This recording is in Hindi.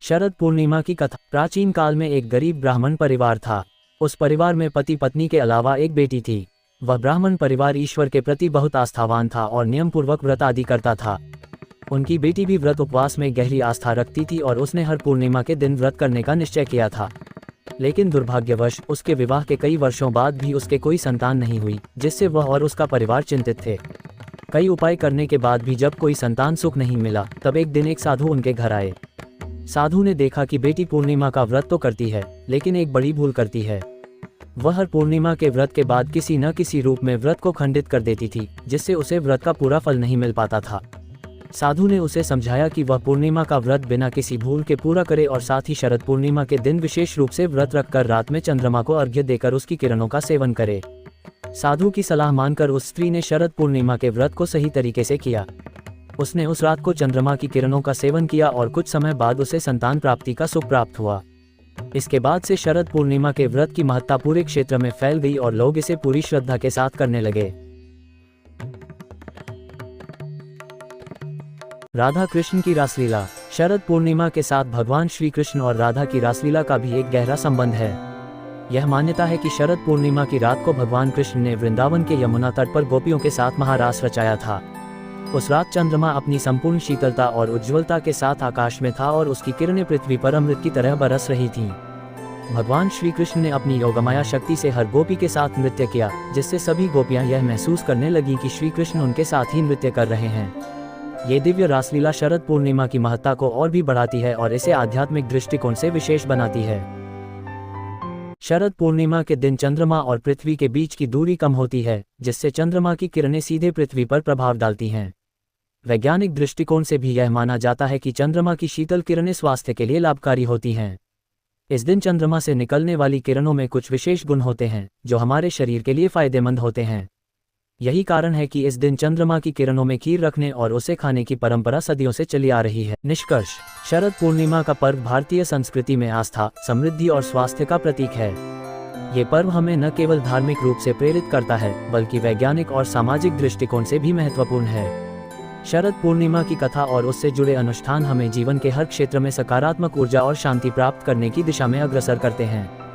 शरद पूर्णिमा की कथा। प्राचीन काल में एक गरीब ब्राह्मण परिवार था। उस परिवार में पति पत्नी के अलावा एक बेटी थी। वह ब्राह्मण परिवार ईश्वर के प्रति बहुत आस्थावान था और नियमपूर्वक व्रत आदि करता था। उनकी बेटी भी व्रत उपवास में गहरी आस्था रखती थी और उसने हर पूर्णिमा के दिन व्रत करने का निश्चय किया था। लेकिन दुर्भाग्यवश उसके विवाह के कई वर्षों बाद भी उसके कोई संतान नहीं हुई, जिससे वह और उसका परिवार चिंतित थे। कई उपाय करने के बाद भी जब कोई संतान सुख नहीं मिला, तब एक दिन एक साधु उनके घर आए। साधु ने देखा कि बेटी पूर्णिमा का व्रत तो करती है, लेकिन एक बड़ी भूल करती है। वह हर पूर्णिमा के व्रत के बाद किसी न किसी रूप में व्रत को खंडित कर देती थी, जिससे उसे व्रत का पूरा फल नहीं मिल पाता था। साधु ने उसे समझाया कि वह पूर्णिमा का व्रत बिना किसी भूल के पूरा करे और साथ ही शरद पूर्णिमा के दिन विशेष रूप से व्रत रखकर रात में चंद्रमा को अर्घ्य देकर उसकी किरणों का सेवन करे। साधु की सलाह मानकर उस स्त्री ने शरद पूर्णिमा के व्रत को सही तरीके से किया। उसने उस रात को चंद्रमा की किरणों का सेवन किया और कुछ समय बाद उसे संतान प्राप्ति का सुख प्राप्त हुआ। इसके बाद से शरद पूर्णिमा के व्रत की महत्ता पूरे क्षेत्र में फैल गई और लोग इसे पूरी श्रद्धा के साथ करने लगे। राधा कृष्ण की रासलीला। शरद पूर्णिमा के साथ भगवान श्री कृष्ण और राधा की रासलीला का भी एक गहरा संबंध है। यह मान्यता है कि शरद पूर्णिमा की रात को भगवान कृष्ण ने वृंदावन के यमुना तट पर गोपियों के साथ महारास रचाया था। उस रात चंद्रमा अपनी संपूर्ण शीतलता और उज्ज्वलता के साथ आकाश में था और उसकी किरणें पृथ्वी पर अमृत की तरह बरस रही थीं। भगवान श्री कृष्ण ने अपनी योगमाया शक्ति से हर गोपी के साथ नृत्य किया, जिससे सभी गोपियां यह महसूस करने लगीं कि श्री कृष्ण उनके साथ ही नृत्य कर रहे हैं। ये दिव्य रासलीला शरद पूर्णिमा की महत्ता को और भी बढ़ाती है और इसे आध्यात्मिक दृष्टिकोण से विशेष बनाती है। शरद पूर्णिमा के दिन चंद्रमा और पृथ्वी के बीच की दूरी कम होती है, जिससे चंद्रमा की किरणें सीधे पृथ्वी पर प्रभाव डालती हैं। वैज्ञानिक दृष्टिकोण से भी यह माना जाता है कि चंद्रमा की शीतल किरणें स्वास्थ्य के लिए लाभकारी होती हैं। इस दिन चंद्रमा से निकलने वाली किरणों में कुछ विशेष गुण होते हैं, जो हमारे शरीर के लिए फायदेमंद होते हैं। यही कारण है कि इस दिन चंद्रमा की किरणों में खीर रखने और उसे खाने की परंपरा सदियों से चली आ रही है। निष्कर्ष: शरद पूर्णिमा का पर्व भारतीय संस्कृति में आस्था, समृद्धि और स्वास्थ्य का प्रतीक है। ये पर्व हमें न केवल धार्मिक रूप से प्रेरित करता है, बल्कि वैज्ञानिक और सामाजिक दृष्टिकोण से भी महत्वपूर्ण है। शरद पूर्णिमा की कथा और उससे जुड़े अनुष्ठान हमें जीवन के हर क्षेत्र में सकारात्मक ऊर्जा और शांति प्राप्त करने की दिशा में अग्रसर करते हैं।